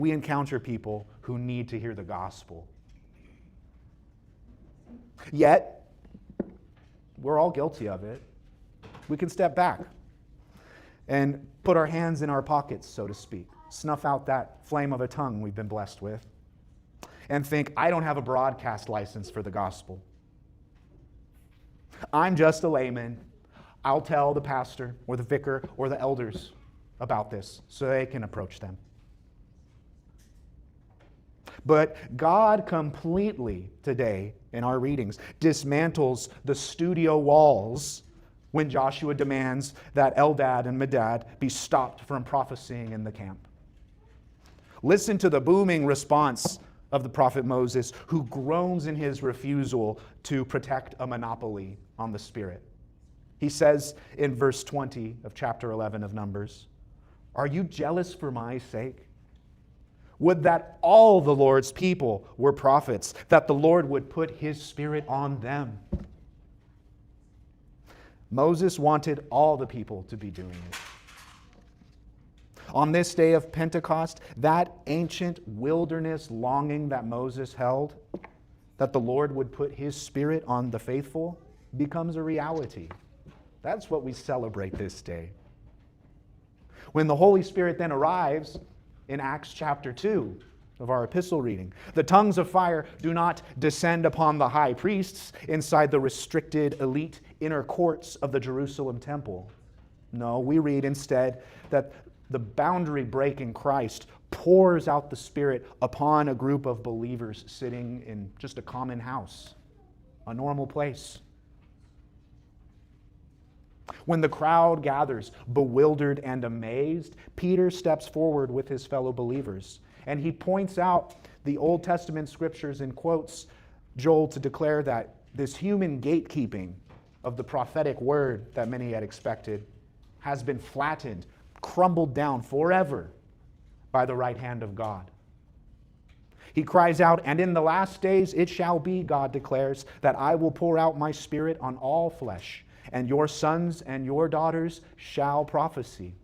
we encounter people who need to hear the gospel. Yet, we're all guilty of it. We can step back and put our hands in our pockets, so to speak, snuff out that flame of a tongue we've been blessed with, and think, I don't have a broadcast license for the gospel. I'm just a layman. I'll tell the pastor or the vicar or the elders about this so they can approach them. But God completely today in our readings dismantles the studio walls when Joshua demands that Eldad and Medad be stopped from prophesying in the camp. Listen to the booming response of the prophet Moses, who groans in his refusal to protect a monopoly on the Spirit. He says in verse 20 of chapter 11 of Numbers, "Are you jealous for my sake? Would that all the Lord's people were prophets, that the Lord would put His Spirit on them." Moses wanted all the people to be doing it. On this day of Pentecost, that ancient wilderness longing that Moses held, that the Lord would put His Spirit on the faithful, becomes a reality. That's what we celebrate this day. When the Holy Spirit then arrives in Acts chapter 2 of our epistle reading, the tongues of fire do not descend upon the high priests inside the restricted elite inner courts of the Jerusalem temple. No, we read instead that the boundary-breaking Christ pours out the Spirit upon a group of believers sitting in just a common house, a normal place. When the crowd gathers, bewildered and amazed, Peter steps forward with his fellow believers, and he points out the Old Testament scriptures and quotes Joel to declare that this human gatekeeping of the prophetic word that many had expected has been flattened, crumbled down forever by the right hand of God. He cries out, "And in the last days it shall be," God declares, "that I will pour out my Spirit on all flesh, and your sons and your daughters shall prophesy.